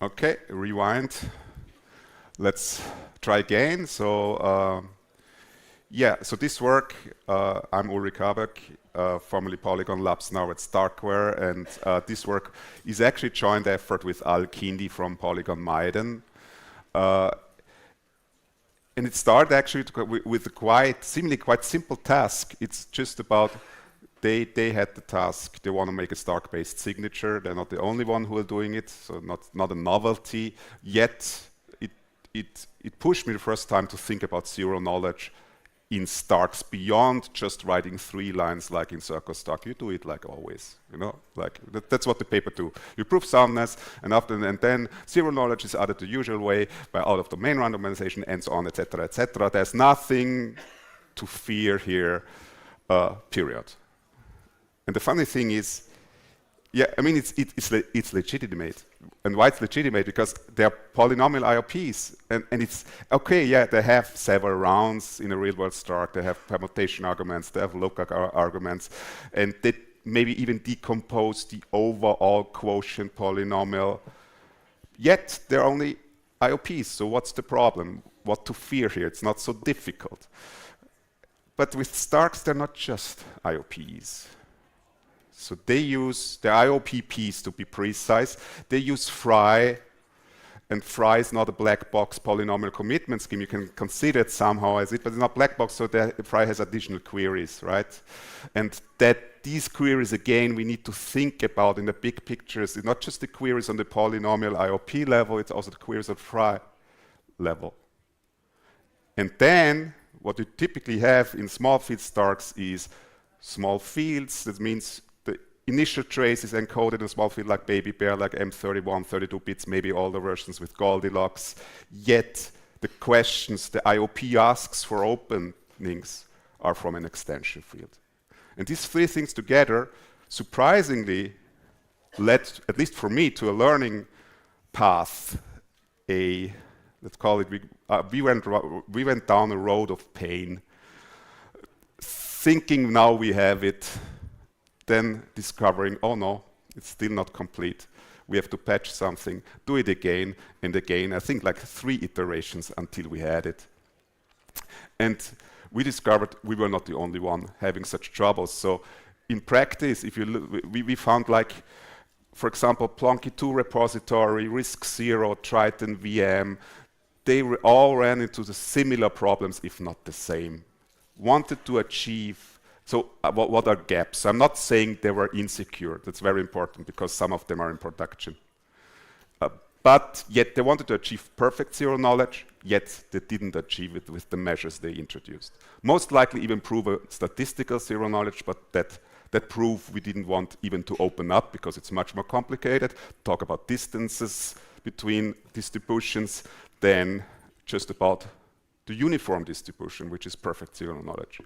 Okay, rewind. Let's try again. So this work, I'm Ulrich Haböck, formerly Polygon Labs, now at StarkWare, and this work is actually a joint effort with Al Kindi from Polygon Maiden. And it started actually with a seemingly quite simple task. It's just about they had the task. They want to make a Stark-based signature. They're not the only one who are doing it, so not a novelty. Yet it pushed me the first time to think about zero knowledge in Starks beyond just writing 3 lines like in Circle Stark. You do it like always, you know, like that's what the paper do. You prove soundness, and then zero knowledge is added the usual way by out of domain randomization, and so on, etc., etc. There's nothing to fear here, period. And the funny thing is, yeah, I mean, it's legitimate. And why it's legitimate? Because they're polynomial IOPs. And it's, okay, yeah, they have several rounds in a real-world Stark. They have permutation arguments. They have local arguments. And they maybe even decompose the overall quotient polynomial. Yet, they're only IOPs. So what's the problem? What to fear here? It's not so difficult. But with Starks, they're not just IOPs. So they use the IOPPs, to be precise. They use Fry, and Fry is not a black box polynomial commitment scheme. You can consider it somehow as it, but it's not black box, so Fry has additional queries, right? And that these queries, again, we need to think about in the big pictures. It's not just the queries on the polynomial IOP level, it's also the queries at Fry level. And then, what you typically have in small field Starks is small fields. That means initial trace is encoded in a small field like Baby Bear, like M31, 32 bits, maybe all the versions with Goldilocks. Yet the questions the IOP asks for openings are from an extension field. And these 3 things together, surprisingly, led, at least for me, to a learning path. Let's call it, we went down a road of pain, thinking now we have it, then discovering, oh no, it's still not complete. We have to patch something, do it again and again. I think like 3 iterations until we had it. And we discovered we were not the only one having such troubles. So in practice, if you look, we found, like, for example, Plonky2 repository, RISC-0, Triton VM, they all ran into the similar problems, if not the same. Wanted to achieve. So what are gaps? I'm not saying they were insecure. That's very important because some of them are in production. But yet they wanted to achieve perfect zero knowledge, yet they didn't achieve it with the measures they introduced. Most likely even prove a statistical zero knowledge, but that proof we didn't want even to open up because it's much more complicated. Talk about distances between distributions than just about the uniform distribution, which is perfect zero knowledge.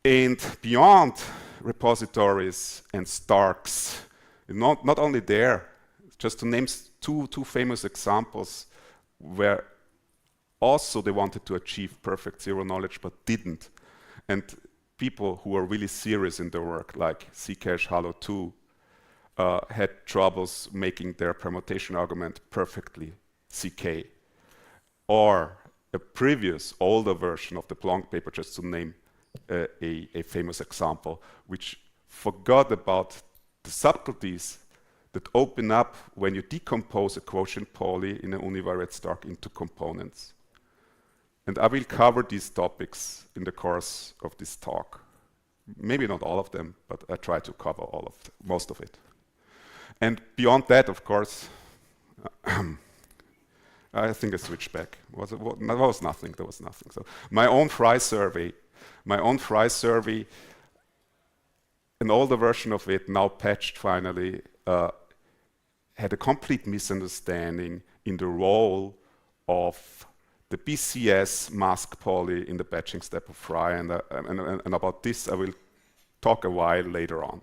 And beyond repositories and Starks, not only there, just to name two famous examples where also they wanted to achieve perfect zero knowledge but didn't. And people who are really serious in their work, like Zcash Halo 2, had troubles making their permutation argument perfectly CK. Or a previous, older version of the Plonk paper, just to name a famous example, which forgot about the subtleties that open up when you decompose a quotient poly in an univariate Stark into components. And I will cover these topics in the course of this talk. Maybe not all of them, but I try to cover most of it. And beyond that, of course, I think I switched back. There was nothing. So my own Fry survey, an older version of it, now patched finally, had a complete misunderstanding in the role of the BCS mask poly in the batching step of Fry, and about this I will talk a while later on.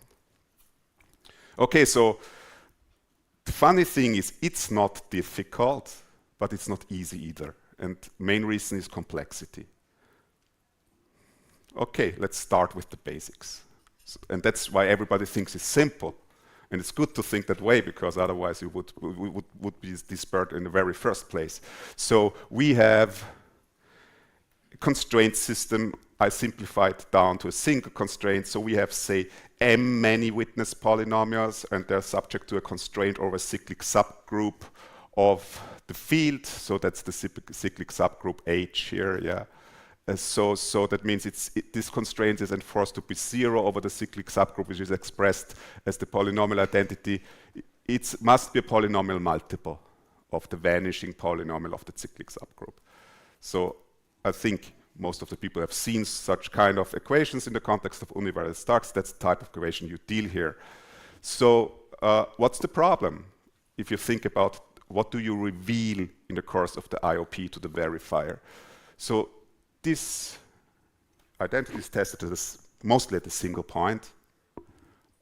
Okay, so the funny thing is it's not difficult, but it's not easy either, and main reason is complexity. Okay, let's start with the basics. And that's why everybody thinks it's simple. And it's good to think that way, because otherwise you would be disparate in the very first place. So we have a constraint system. I simplified down to a single constraint. So we have, say, m many witness polynomials, and they're subject to a constraint over a cyclic subgroup of the field. So that's the cyclic subgroup H here, yeah. So that means this constraint is enforced to be 0 over the cyclic subgroup, which is expressed as the polynomial identity. It must be a polynomial multiple of the vanishing polynomial of the cyclic subgroup. So I think most of the people have seen such kind of equations in the context of univariate Starks. That's the type of equation you deal here. So what's the problem? If you think about what do you reveal in the course of the IOP to the verifier? So this identity is tested mostly at a single point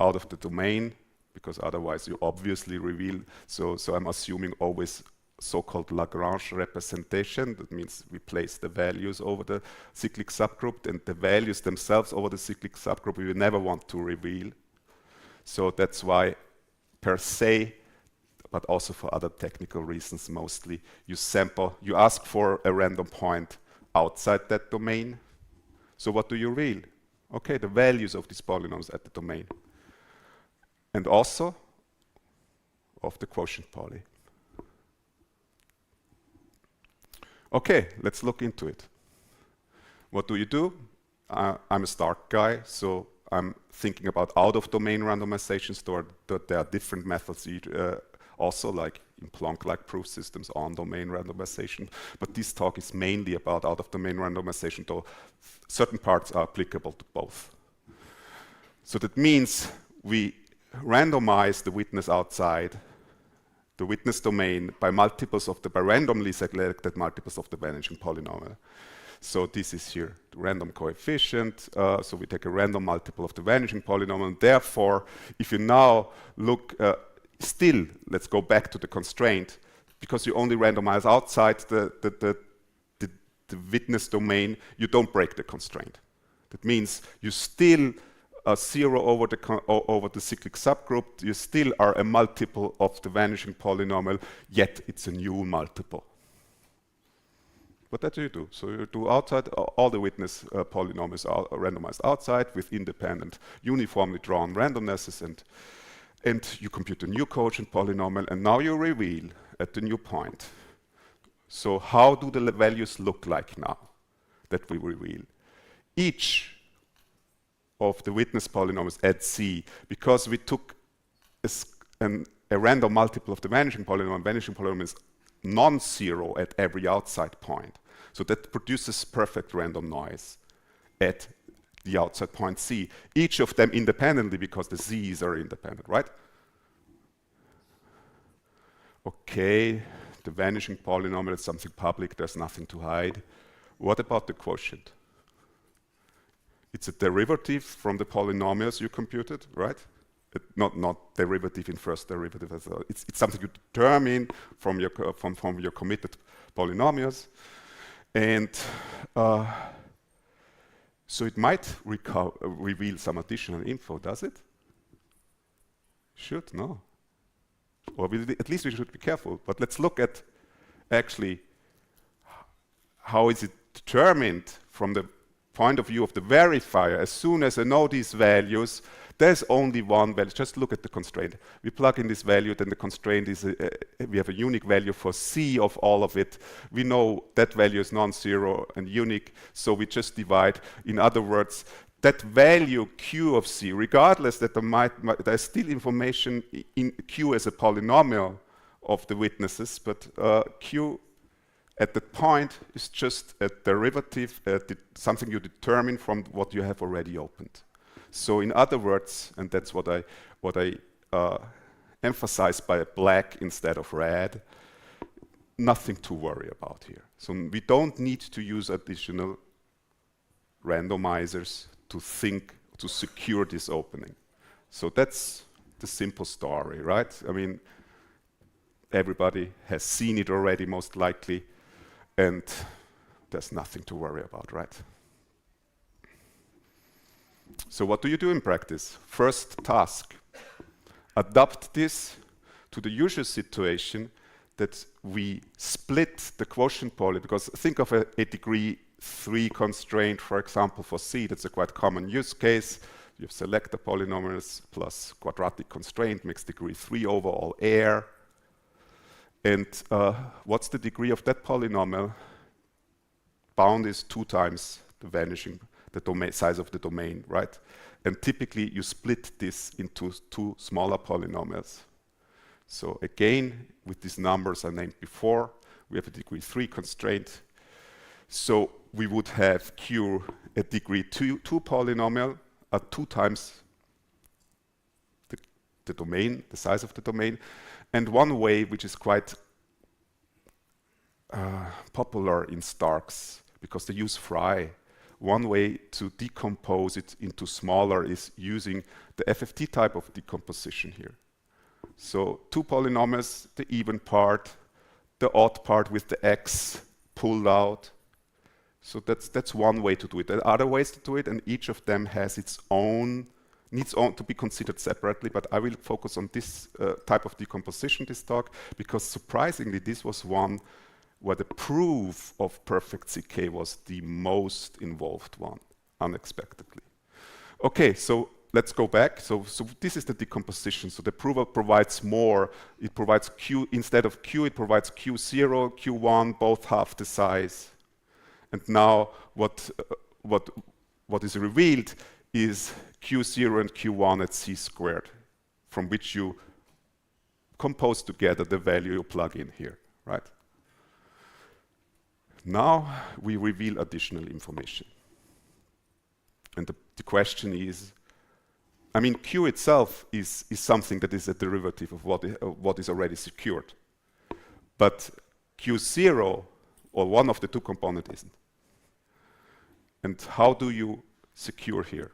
out of the domain, because otherwise you obviously reveal. So I'm assuming always so-called Lagrange representation. That means we place the values over the cyclic subgroup, and the values themselves over the cyclic subgroup we will never want to reveal. So that's why, per se, but also for other technical reasons mostly, you ask for a random point outside that domain. So what do you reveal? Okay, the values of these polynomials at the domain. And also of the quotient poly. Okay, let's look into it. What do? I'm a Stark guy, so I'm thinking about out-of-domain randomizations. There are different methods also, like in Plonk-like proof systems, on-domain randomization. But this talk is mainly about out-of-domain randomization, though certain parts are applicable to both. So that means we randomize the witness outside the witness domain by randomly selected multiples of the vanishing polynomial. So this is here, the random coefficient. So we take a random multiple of the vanishing polynomial. And therefore, if you now look, still, let's go back to the constraint, because you only randomize outside the witness domain, you don't break the constraint. That means you still are 0 over the cyclic subgroup, you still are a multiple of the vanishing polynomial, yet it's a new multiple. What do you do? So you do outside, all the witness polynomials are randomized outside with independent, uniformly drawn randomnesses, and you compute a new quotient polynomial, and now you reveal at the new point. So how do the values look like now that we reveal? Each of the witness polynomials at C, because we took a random multiple of the vanishing polynomial is non-zero at every outside point. So that produces perfect random noise at the outside point C. Each of them independently, because the Z's are independent, right? Okay, the vanishing polynomial is something public, there's nothing to hide. What about the quotient? It's a derivative from the polynomials you computed, right? Not derivative in first derivative. It's something you determine from your committed polynomials, and so it might reveal some additional info. Does it? Should no, or at least we should be careful. But let's look at actually how is it determined from the point of view of the verifier. As soon as I know these values, there's only one value. Just look at the constraint. We plug in this value, then the constraint is, we have a unique value for C of all of it. We know that value is non-zero and unique, so we just divide. In other words, that value Q of C, regardless that there's still information in Q as a polynomial of the witnesses, but Q at that point is just a derivative, something you determine from what you have already opened. So in other words, and that's what I emphasize by black instead of red, nothing to worry about here. So we don't need to use additional randomizers to secure this opening. So that's the simple story, right? I mean, everybody has seen it already, most likely, and there's nothing to worry about, right? So what do you do in practice? First task, adapt this to the usual situation that we split the quotient poly, because think of a degree 3 constraint, for example, for C. That's a quite common use case. You have selector polynomials plus quadratic constraint makes degree 3 over all air. And what's the degree of that polynomial? Bound is 2 times the vanishing, the domain, size of the domain, right? And typically you split this into 2 smaller polynomials. So again, with these numbers I named before, we have a degree 3 constraint. So we would have Q a degree 2 polynomial at 2 times the domain, the size of the domain. And one way, which is quite popular in Starks, because they use Fry, one way to decompose it into smaller is using the FFT type of decomposition here. So 2 polynomials, the even part, the odd part with the x pulled out. So that's one way to do it. There are other ways to do it, and each of them has its own, needs to be considered separately, but I will focus on this type of decomposition this talk, because surprisingly this was one where the proof of perfect CK was the most involved one, unexpectedly. Okay, so let's go back. So this is the decomposition. So the proof provides more. It provides Q, instead of Q, it provides Q0, Q1, both half the size. And now what is revealed is Q0 and Q1 at C squared, from which you compose together the value you plug in here, right? Now we reveal additional information. And the question is, I mean, Q itself is something that is a derivative of what is already secured. But Q0, or one of the 2 components, isn't. And how do you secure here?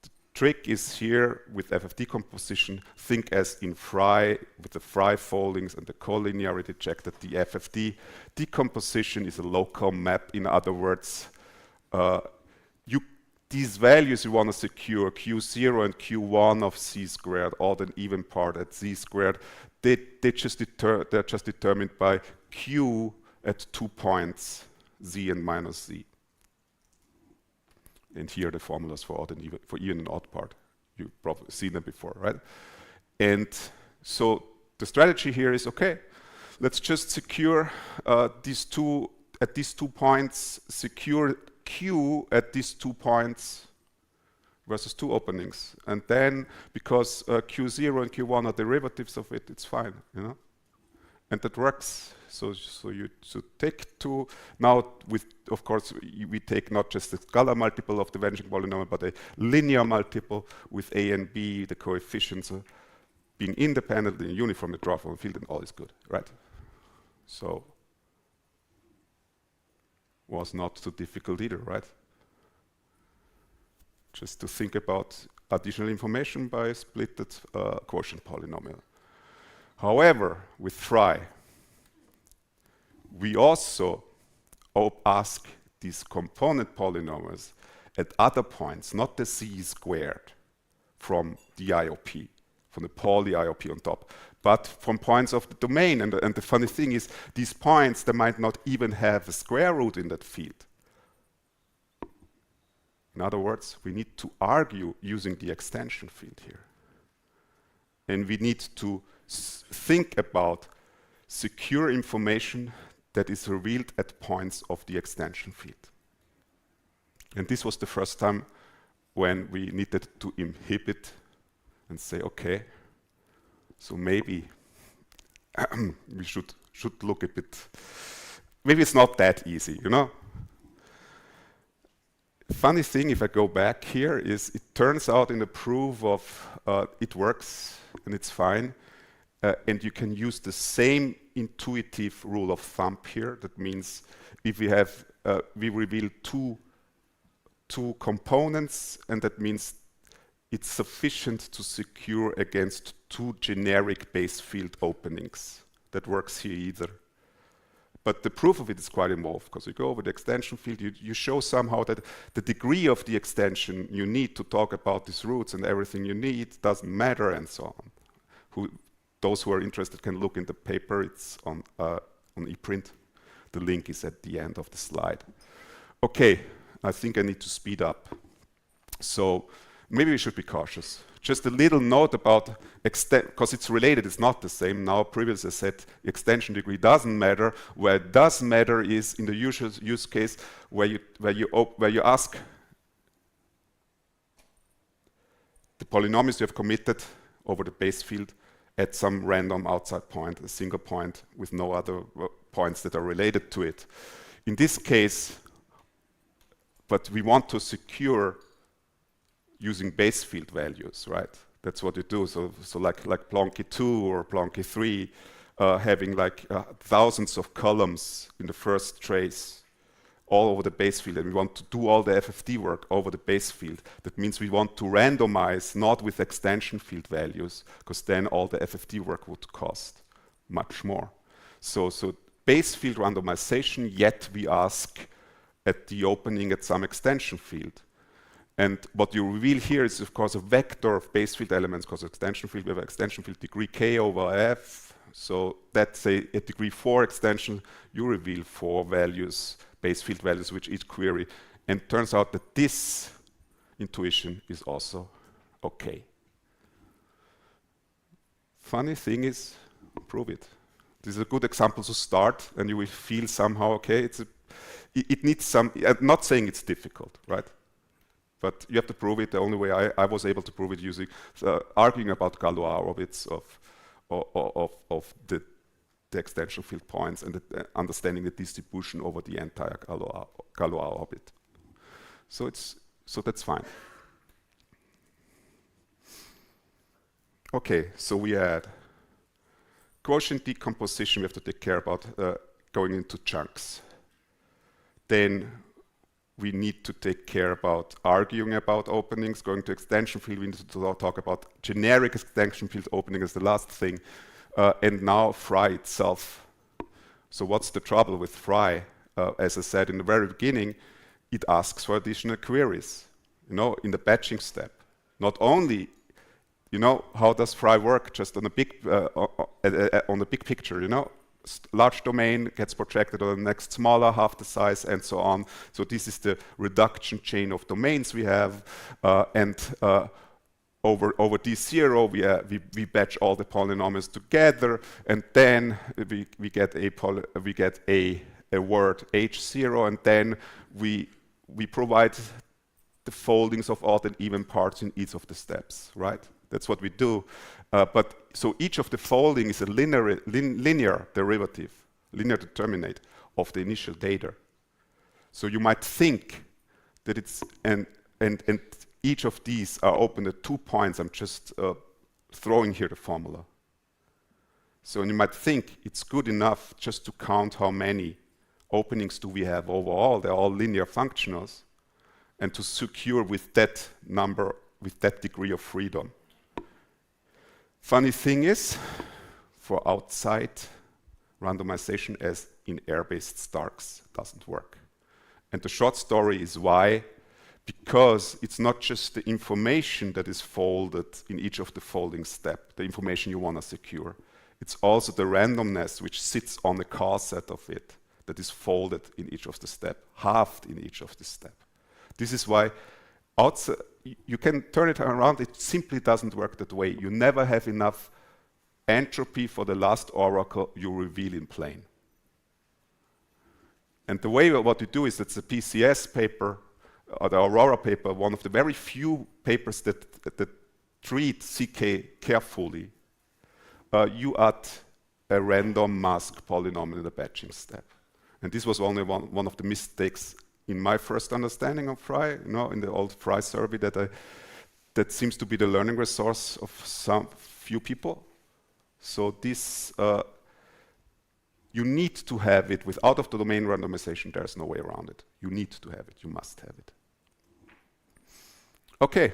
The trick is here with FFT composition, think as in Fry, with the Fry foldings and the collinearity check, that the FFT decomposition is a local map. In other words, these values you want to secure, Q0 and Q1 of C squared, odd and even part at Z squared, they're just determined by Q at 2 points, Z and minus Z. And here are the formulas for odd and even, for even and odd part. You've probably seen them before, right? And so the strategy here is, okay, let's just secure these 2, at these 2 points, secure Q at these 2 points versus 2 openings. And then, because Q0 and Q1 are derivatives of it, it's fine, you know? And that works. So you take 2. Now, with, of course, we take not just the scalar multiple of the vanishing polynomial, but a linear multiple with A and B, the coefficients being independent and uniformly drawn from the field, and all is good, right? So, was not too difficult either, right? Just to think about additional information by a splitted quotient polynomial. However, with Fry, we also ask these component polynomials at other points, not the C squared from the IOP, from the poly IOP on top, but from points of the domain. And the funny thing is, these points, they might not even have a square root in that field. In other words, we need to argue using the extension field here. And we need to think about secure information that is revealed at points of the extension field. And this was the first time when we needed to inhibit and say, okay, so maybe we should look a bit, maybe it's not that easy, you know? Funny thing, if I go back here, is it turns out in the proof of it works and it's fine, and you can use the same intuitive rule of thumb here. That means if we have, we reveal two components, and that means it's sufficient to secure against 2 generic base field openings. That works here either. But the proof of it is quite involved, because you go over the extension field, you show somehow that the degree of the extension you need to talk about these roots and everything you need doesn't matter, and so on. Those who are interested can look in the paper. It's on ePrint. The link is at the end of the slide. Okay, I think I need to speed up. So maybe we should be cautious. Just a little note about because it's related, it's not the same. Now, previously I said extension degree doesn't matter. Where it does matter is in the usual use case where you ask the polynomials you have committed over the base field at some random outside point, a single point with no other points that are related to it. In this case, but we want to secure using base field values, right? That's what you do. So like Plonky 2 or Plonky 3, having like thousands of columns in the first trace all over the base field, and we want to do all the FFT work over the base field. That means we want to randomize, not with extension field values, because then all the FFT work would cost much more. So base field randomization, yet we ask at the opening at some extension field. And what you reveal here is, of course, a vector of base field elements, because extension field, we have extension field degree k over f. So that's a degree 4 extension. You reveal 4 values, base field values, with each query. And it turns out that this intuition is also okay. Funny thing is, prove it. This is a good example to start, and you will feel somehow, okay, it needs some, I'm not saying it's difficult, right? But you have to prove it. The only way I was able to prove it using arguing about Galois orbits of the extension field points and understanding the distribution over the entire Galois orbit. So that's fine. Okay, so we had quotient decomposition. We have to take care about going into chunks. Then we need to take care about arguing about openings, going to extension field. We need to talk about generic extension field opening as the last thing. And now Fry itself. So what's the trouble with Fry? As I said in the very beginning, it asks for additional queries, in the batching step. Not only, how does Fry work just on a big, on the big picture, large domain gets projected on the next smaller, half the size, and so on. So this is the reduction chain of domains we have, and over D0 we batch all the polynomials together, and then we get a word H0, and then we provide the foldings of odd and even parts in each of the steps, right? That's what we do. But so each of the folding is a linear derivative, linear determinate of the initial data. So you might think that it's and each of these are open at 2 points. I'm just throwing here the formula. So you might think it's good enough just to count how many openings do we have overall. They're all linear functionals, and to secure with that number, with that degree of freedom. Funny thing is, for outside randomization, as in air-based Starks, doesn't work. And the short story is why. Because it's not just the information that is folded in each of the folding steps, the information you want to secure. It's also the randomness which sits on the call set of it that is folded in each of the steps, halved in each of the steps. This is why outside, you can turn it around, it simply doesn't work that way. You never have enough entropy for the last oracle you reveal in plane. And the way what you do is, it's a PCS paper, or the Aurora paper, one of the very few papers that treat CK carefully. You add a random mask polynomial in the batching step. And this was only one of the mistakes in my first understanding of Fry, in the old Fry survey that seems to be the learning resource of some few people. So this, you need to have it. With out of the domain randomization, there's no way around it. You need to have it. You must have it. Okay,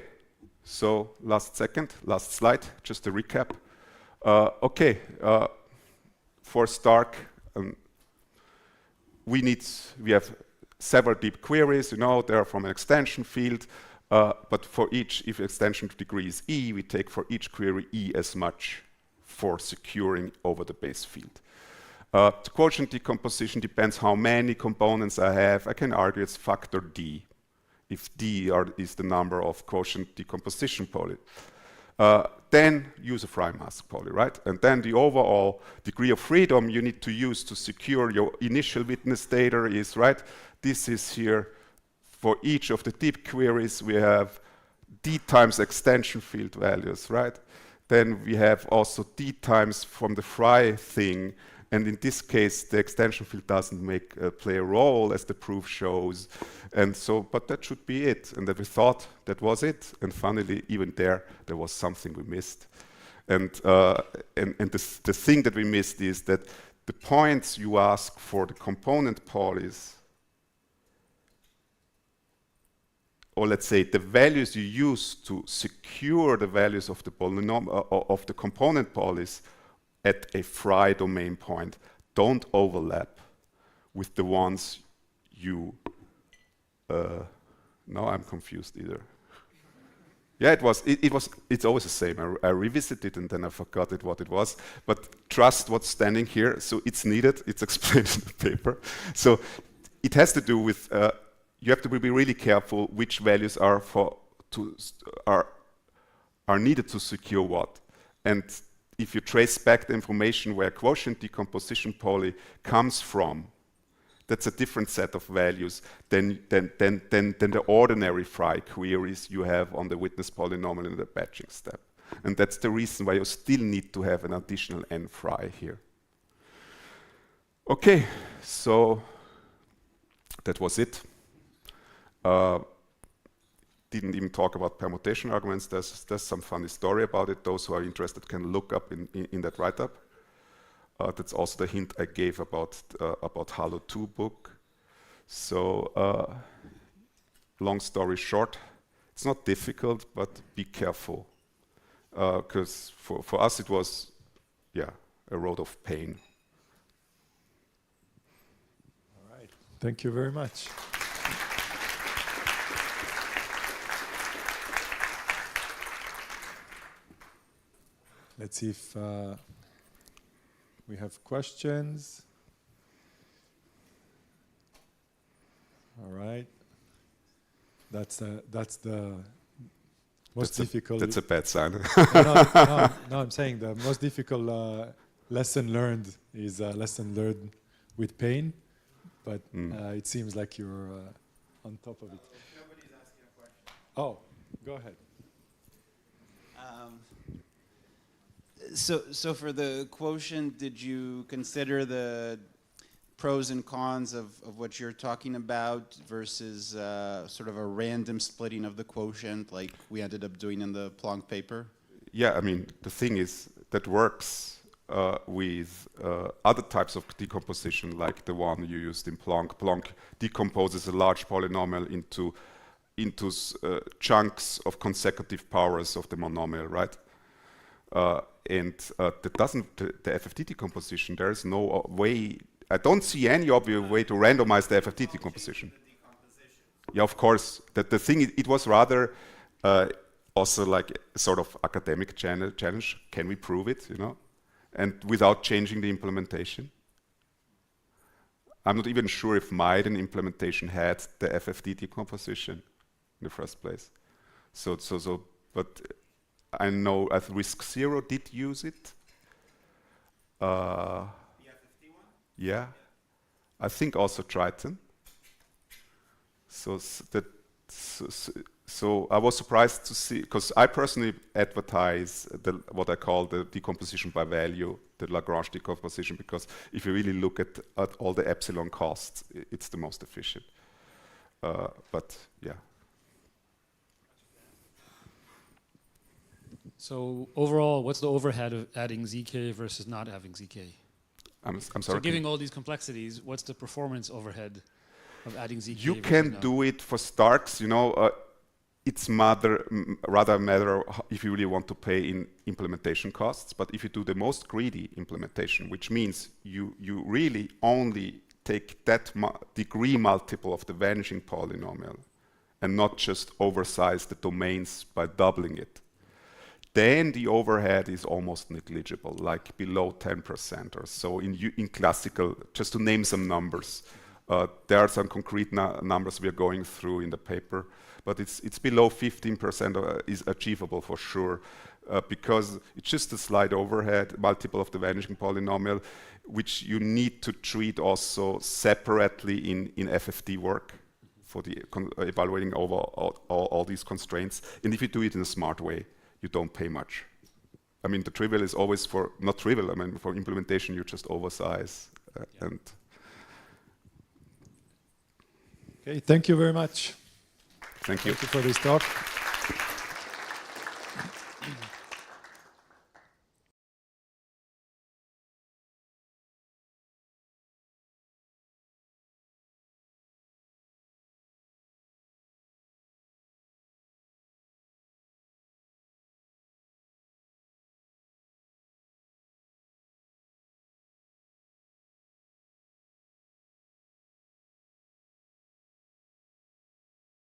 so last slide, just a recap. For Stark, we have several deep queries, they're from an extension field, but for each, if extension degree is E, we take for each query E as much for securing over the base field. The quotient decomposition depends how many components I have. I can argue it's factor D, if D is the number of quotient decomposition poly. Then use a Frey mask poly, right? And then the overall degree of freedom you need to use to secure your initial witness data is, right? This is here, for each of the deep queries, we have D times extension field values, right? Then we have also D times from the Frey thing, and in this case, the extension field doesn't play a role, as the proof shows. And so, but that should be it. And that we thought that was it. And finally, even there was something we missed. And the thing that we missed is that the points you ask for the component polys, or let's say the values you use to secure the values of the of the component polys at a Frey domain point don't overlap with the ones you now I'm confused either. Yeah, it's always the same. I revisited and then I forgot what it was. But trust what's standing here. So it's needed. It's explained in the paper. So it has to do with you have to be really careful which values are needed to secure what. And if you trace back the information where quotient decomposition poly comes from, that's a different set of values than the ordinary Frey queries you have on the witness polynomial in the batching step. And that's the reason why you still need to have an additional n Frey here. Okay, so that was it. Didn't even talk about permutation arguments. There's some funny story about it. Those who are interested can look up in that write-up. That's also the hint I gave about Halo 2 book. So long story short, it's not difficult, but be careful. Because for us it was, yeah, a road of pain. All right. Thank you very much. Let's see if we have questions. All right. That's the most difficult. That's a bad sign. No, I'm saying the most difficult lesson learned is a lesson learned with pain, but it seems like you're on top of it. Nobody's asking a question. Oh, go ahead. So for the quotient, did you consider the pros and cons of what you're talking about versus sort of a random splitting of the quotient like we ended up doing in the Planck paper? Yeah, I mean, the thing is that works with other types of decomposition, like the one you used in Planck. Planck decomposes a large polynomial into chunks of consecutive powers of the monomial, right? That doesn't, the FFT decomposition, there is no way, I don't see any obvious way to randomize the FFT decomposition. Yeah, of course. The thing, it was rather also like a sort of academic challenge. Can we prove it, And without changing the implementation. I'm not even sure if Maiden implementation had the FFT decomposition in the first place. But I know at risk zero did use it. The FFT one? Yeah. I think also Triton. So I was surprised to see, because I personally advertise what I call the decomposition by value, the Lagrange decomposition, because if you really look at all the epsilon costs, it's the most efficient. But yeah. So overall, what's the overhead of adding ZK versus not having ZK? I'm sorry. So giving all these complexities, what's the performance overhead of adding ZK? You can do it for Starks, it's rather a matter of if you really want to pay in implementation costs. But if you do the most greedy implementation, which means you really only take that degree multiple of the vanishing polynomial and not just oversize the domains by doubling it, then the overhead is almost negligible, like below 10% or so in classical, just to name some numbers. There are some concrete numbers we are going through in the paper, but it's below 15% is achievable for sure, because it's just a slight overhead multiple of the vanishing polynomial, which you need to treat also separately in FFT work for the evaluating over all these constraints. And if you do it in a smart way, you don't pay much. I mean, the trivial is always for, not trivial, I mean, for implementation, you just oversize. And Okay, thank you very much. thank you. Thank you for this talk.